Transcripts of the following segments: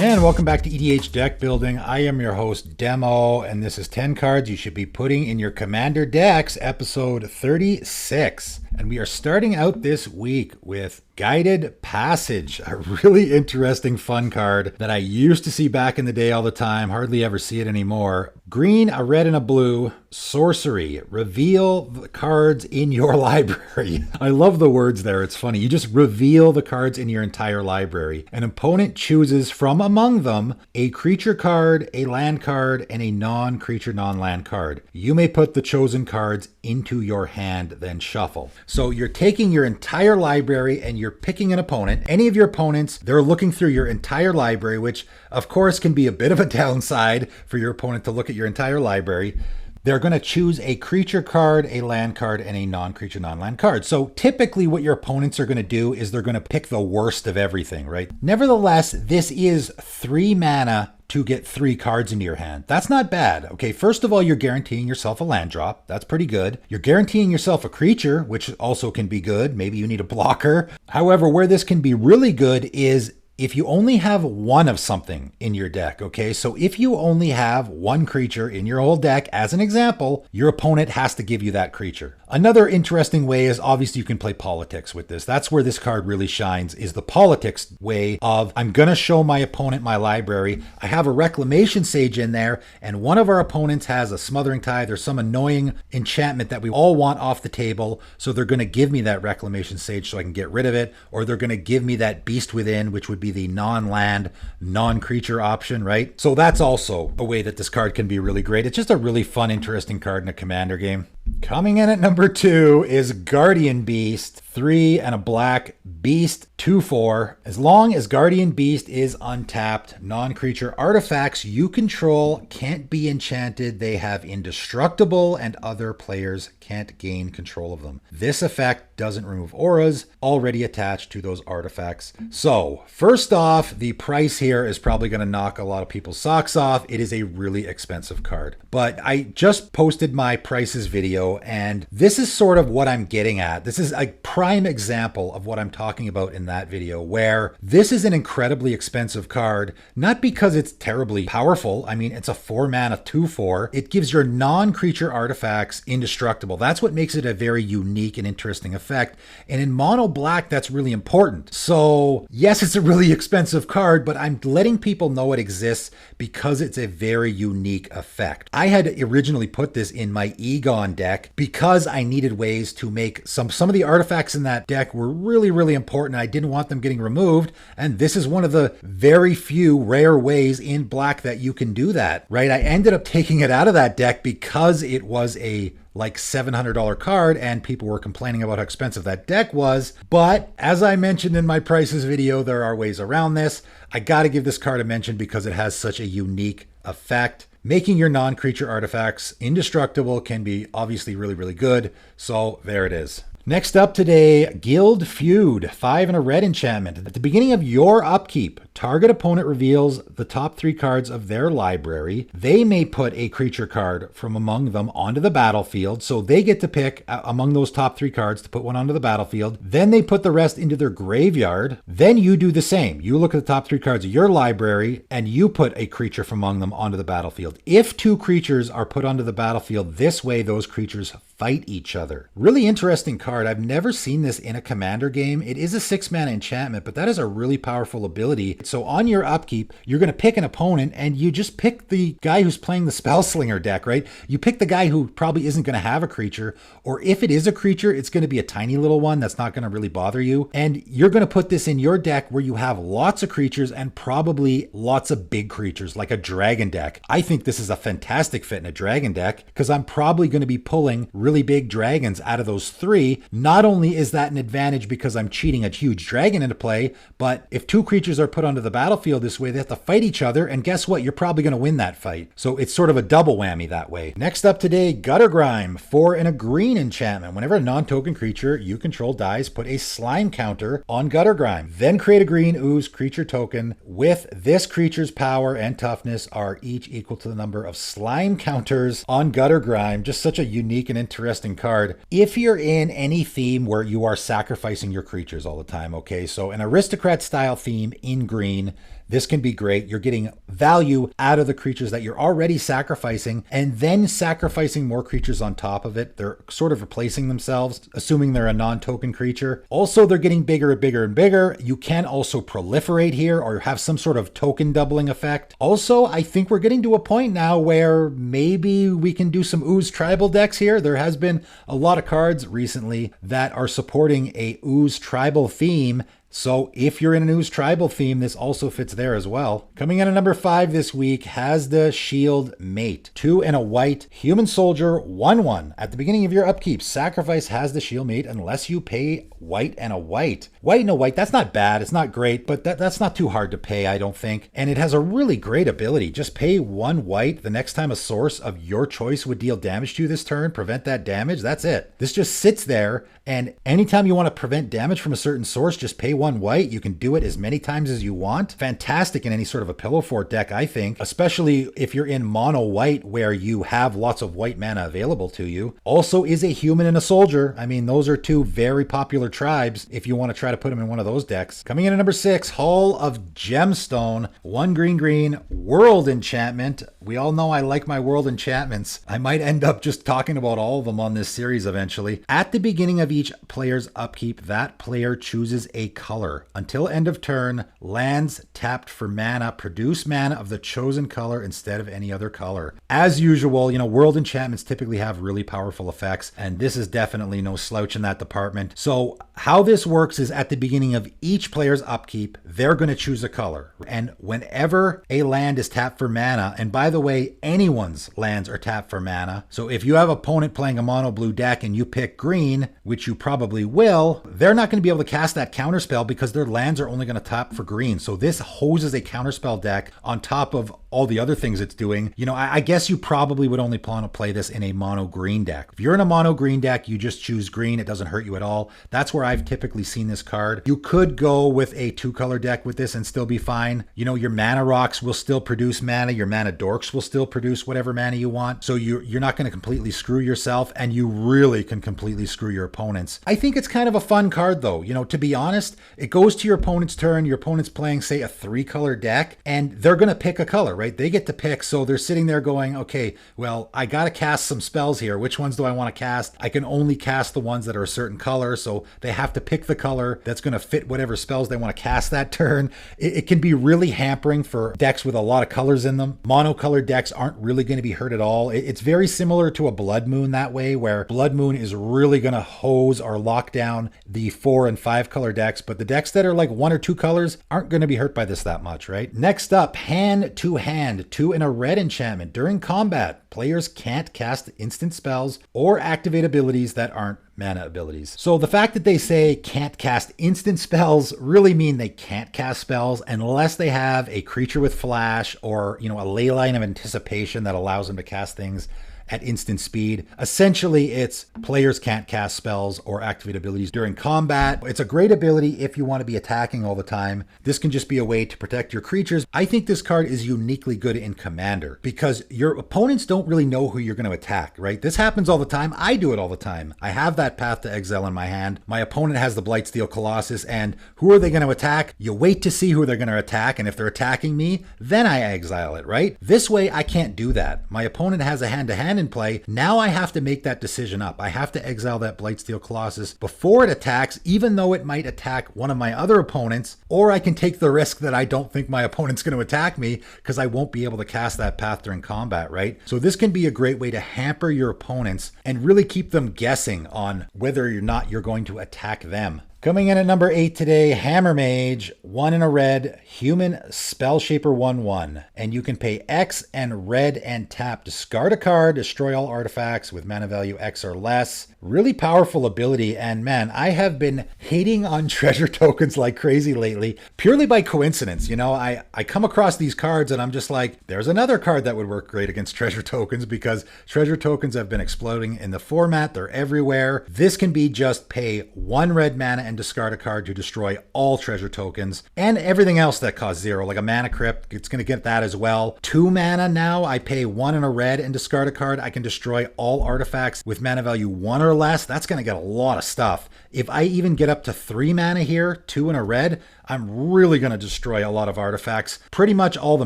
And welcome back to EDH Deck Building. I am your host, Demo, and this is 10 cards you should be putting in your Commander decks, episode 36. And we are starting out this week with Guided Passage, a really interesting, fun card that I used to see back in the day all the time, hardly ever see it anymore. Green, a red, and a blue. Sorcery. Reveal the cards in your library. I love the words there. It's funny. You just reveal the cards in your entire library. An opponent chooses from among them a creature card, a land card, and a non-creature, non-land card. You may put the chosen cards into your hand, then shuffle. So you're taking your entire library and you're picking an opponent. Any of your opponents, they're looking through your entire library, which of course can be a bit of a downside for your opponent to look at your entire library. They're going to choose a creature card, a land card, and a non-creature, non-land card. So typically what your opponents are going to do is they're going to pick the worst of everything, right? Nevertheless, this is 3 mana to get 3 cards into your hand. That's not bad. Okay, first of all, you're guaranteeing yourself a land drop. That's pretty good. You're guaranteeing yourself a creature, which also can be good. Maybe you need a blocker. However, where this can be really good is if you only have one of something in your deck, okay? So if you only have one creature in your whole deck, as an example, your opponent has to give you that creature. Another interesting way is obviously you can play politics with this. That's where this card really shines, is the politics way of, I'm going to show my opponent my library. I have a Reclamation Sage in there, and one of our opponents has a Smothering Tithe or some annoying enchantment that we all want off the table. So they're going to give me that Reclamation Sage so I can get rid of it, or they're going to give me that Beast Within, which would be the non-land, non-creature option, right? So that's also a way that this card can be really great. It's just a really fun, interesting card in a Commander game. Coming in at number 2 is Guardian Beast, 3 and a black beast, 2/4. As long as Guardian Beast is untapped, non-creature artifacts you control can't be enchanted. They have indestructible and other players can't gain control of them. This effect doesn't remove auras already attached to those artifacts. So first off, the price here is probably going to knock a lot of people's socks off. It is a really expensive card, but I just posted my prices video, and this is sort of what I'm getting at. This is a prime example of what I'm talking about in that video, where this is an incredibly expensive card, not because it's terribly powerful. I mean, it's a 4 mana 2/4. It gives your non-creature artifacts indestructible. That's what makes it a very unique and interesting effect. And in mono black, that's really important. So yes, it's a really expensive card, but I'm letting people know it exists because it's a very unique effect. I had originally put this in my Egon deck because I needed ways to make some of the artifacts in that deck were really, really important. I didn't want them getting removed. And this is one of the very few rare ways in black that you can do that, right? I ended up taking it out of that deck because it was a like $700 card and people were complaining about how expensive that deck was. But as I mentioned in my prices video, there are ways around this. I got to give this card a mention because it has such a unique effect. Making your non-creature artifacts indestructible can be obviously really, really good. So there it is. Next up today, Guild Feud, 5 and a red enchantment. At the beginning of your upkeep, target opponent reveals the top 3 cards of their library. They may put a creature card from among them onto the battlefield, so they get to pick among those top 3 cards to put one onto the battlefield. Then they put the rest into their graveyard. Then you do the same. You look at the top 3 cards of your library and you put a creature from among them onto the battlefield. If 2 creatures are put onto the battlefield this way, those creatures fight each other. Really interesting card. I've never seen this in a Commander game. It is a 6 mana enchantment, but that is a really powerful ability. So on your upkeep, you're going to pick an opponent and you just pick the guy who's playing the Spellslinger deck, right? You pick the guy who probably isn't going to have a creature, or if it is a creature, it's going to be a tiny little one that's not going to really bother you. And you're going to put this in your deck where you have lots of creatures and probably lots of big creatures like a dragon deck. I think this is a fantastic fit in a dragon deck because I'm probably going to be pulling really big dragons out of those 3. Not only is that an advantage because I'm cheating a huge dragon into play, but if 2 creatures are put onto the battlefield this way, they have to fight each other, and guess what? You're probably going to win that fight. So it's sort of a double whammy that way. Next up today, Gutter Grime, 4 and a green enchantment. Whenever a non-token creature you control dies, put a slime counter on Gutter Grime. Then create a green ooze creature token with this creature's power and toughness are each equal to the number of slime counters on Gutter Grime. Just such a unique and interesting card. If you're in any theme where you are sacrificing your creatures all the time, okay, so an aristocrat style theme in green, this can be great. You're getting value out of the creatures that you're already sacrificing and then sacrificing more creatures on top of it. They're sort of replacing themselves, assuming they're a non-token creature. Also, they're getting bigger and bigger and bigger. You can also proliferate here or have some sort of token doubling effect. Also, I think we're getting to a point now where maybe we can do some Ooze tribal decks here. There has been a lot of cards recently that are supporting a Ooze tribal theme. So if you're in an Ooze tribal theme, this also fits there as well. Coming in at number 5 this week has the Shield Mate. 2 and a white, human soldier, 1/1. At the beginning of your upkeep, sacrifice has the Shield Mate unless you pay white and a white. White and a white, that's not bad. It's not great, but that's not too hard to pay, I don't think. And it has a really great ability. Just pay 1 white the next time a source of your choice would deal damage to you this turn. Prevent that damage. That's it. This just sits there. And anytime you want to prevent damage from a certain source, just pay 1 white. You can do it as many times as you want. Fantastic in any sort of a pillow fort deck, I think, especially if you're in mono white where you have lots of white mana available to you. Also is a human and a soldier. I mean, those are 2 very popular tribes if you want to try to put them in one of those decks. Coming in at number 6, Hall of Gemstone. 1 green, world enchantment. We all know I like my world enchantments. I might end up just talking about all of them on this series eventually. At the beginning of each player's upkeep, that player chooses a color. Until end of turn, lands tapped for mana produce mana of the chosen color instead of any other color. As usual, world enchantments typically have really powerful effects, and this is definitely no slouch in that department. So how this works is at the beginning of each player's upkeep, they're going to choose a color. And whenever a land is tapped for mana, and by the way, anyone's lands are tapped for mana. So if you have an opponent playing a mono blue deck and you pick green, which you probably will, they're not going to be able to cast that counterspell because their lands are only going to tap for green. So this hoses a counterspell deck on top of all the other things it's doing. I guess you probably would only want to play this in a mono green deck. If you're in a mono green deck, you just choose green. It doesn't hurt you at all. That's where I've typically seen this card. You could go with a 2-color deck with this and still be fine. Your mana rocks will still produce mana. Your mana dorks will still produce whatever mana you want. So you're not going to completely screw yourself, and you really can completely screw your opponents. I think it's kind of a fun card though. To be honest, it goes to your opponent's turn. Your opponent's playing, say, a 3-color deck, and they're going to pick a color, right? They get to pick. So they're sitting there going, okay, well, I got to cast some spells here. Which ones do I want to cast? I can only cast the ones that are a certain color. So they have to pick the color that's going to fit whatever spells they want to cast that turn. It can be really hampering for decks with a lot of colors in them. Monocolored decks aren't really going to be hurt at all. It's very similar to a Blood Moon that way, where Blood Moon is really going to hose or lock down the 4 and 5 color decks, but the decks that are like 1 or 2 colors aren't going to be hurt by this that much, right? Next up, Hand to Hand, 2 and a red enchantment. During combat, players can't cast instant spells or activate abilities that aren't mana abilities. So the fact that they say can't cast instant spells really mean they can't cast spells unless they have a creature with flash or, a ley line of anticipation that allows them to cast things at instant speed. Essentially, it's players can't cast spells or activate abilities during combat. It's a great ability if you want to be attacking all the time. This can just be a way to protect your creatures. I think this card is uniquely good in Commander because your opponents don't really know who you're going to attack, right? This happens all the time. I do it all the time. I have that Path to Exile in my hand. My opponent has the Blightsteel Colossus, and who are they going to attack? You wait to see who they're going to attack, and if they're attacking me, then I exile it, right? This way, I can't do that. My opponent has a hand-to-hand in play. Now I have to make that decision up. I have to exile that Blightsteel Colossus before it attacks, even though it might attack one of my other opponents, or I can take the risk that I don't think my opponent's going to attack me because I won't be able to cast that path during combat, right? So this can be a great way to hamper your opponents and really keep them guessing on whether or not you're going to attack them. Coming in at number 8 today, Hammer Mage, 1 and a red, human spell shaper 1/1. And you can pay X and red and tap, discard a card, destroy all artifacts with mana value X or less. Really powerful ability, and man, I have been hating on treasure tokens like crazy lately, purely by coincidence. I come across these cards and I'm just like, there's another card that would work great against treasure tokens because treasure tokens have been exploding in the format. They're everywhere. This can be just pay 1 red mana and and discard a card to destroy all treasure tokens and everything else that costs 0, like a mana crypt. It's going to get that as well. 2 mana now. I pay 1 and a red and discard a card. I can destroy all artifacts with mana value 1 or less. That's going to get a lot of stuff. If I even get up to 3 mana here, 2 and a red, I'm really going to destroy a lot of artifacts. Pretty much all the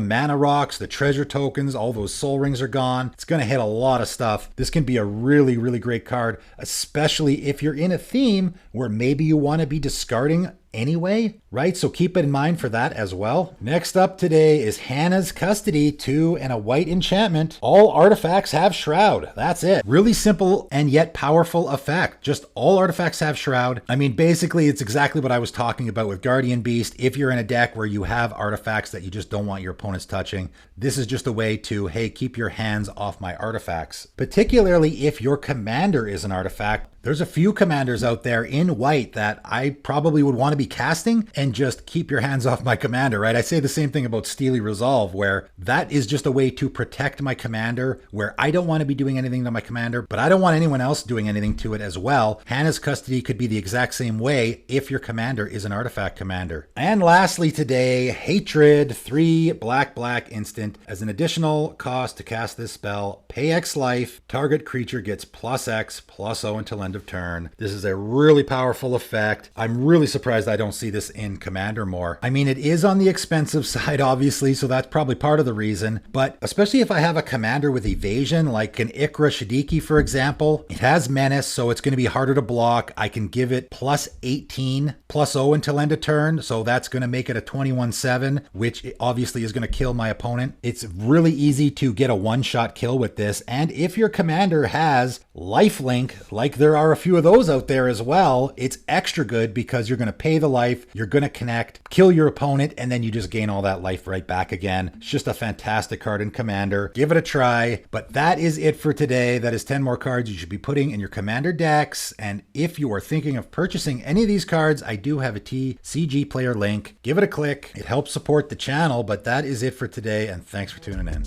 mana rocks, the treasure tokens, all those soul rings are gone. It's going to hit a lot of stuff. This can be a really, really great card, especially if you're in a theme where maybe you want to be discarding anyway, right? So keep it in mind for that as well. Next up today is Hannah's Custody, 2 and a white enchantment. All artifacts have Shroud. That's it. Really simple and yet powerful effect. Just all artifacts have Shroud. I mean, basically it's exactly what I was talking about with Guardian Beast. If you're in a deck where you have artifacts that you just don't want your opponents touching, this is just a way to, hey, keep your hands off my artifacts. Particularly if your commander is an artifact. There's a few commanders out there in white that I probably would want to be casting and just keep your hands off my commander, right? I say the same thing about Steely Resolve, where that is just a way to protect my commander, where I don't want to be doing anything to my commander, but I don't want anyone else doing anything to it as well. Hannah's Custody could be the exact same way if your commander is an artifact commander. And lastly today, Hatred, 3 black instant. As an additional cost to cast this spell, pay X life, target creature gets +X, +0 until end of turn. This is a really powerful effect. I'm really surprised I don't see this in Commander more. I mean, it is on the expensive side, obviously, so that's probably part of the reason, but especially if I have a commander with evasion, like an Ikra Shadiki, for example, it has menace, so it's going to be harder to block. I can give it +18, +0 until end of turn, so that's going to make it a 21/7, which obviously is going to kill my opponent. It's really easy to get a one-shot kill with this, and if your commander has lifelink, like there are a few of those out there as well, it's extra good because you're going to pay the life, you're going to connect, kill your opponent, and then you just gain all that life right back again. It's just a fantastic card in Commander. Give it a try. But that is it for today. That is 10 more cards you should be putting in your Commander decks. And if you are thinking of purchasing any of these cards, I do have a TCG player link. Give it a click. It helps support the channel, but that is it for today, and thanks for tuning in.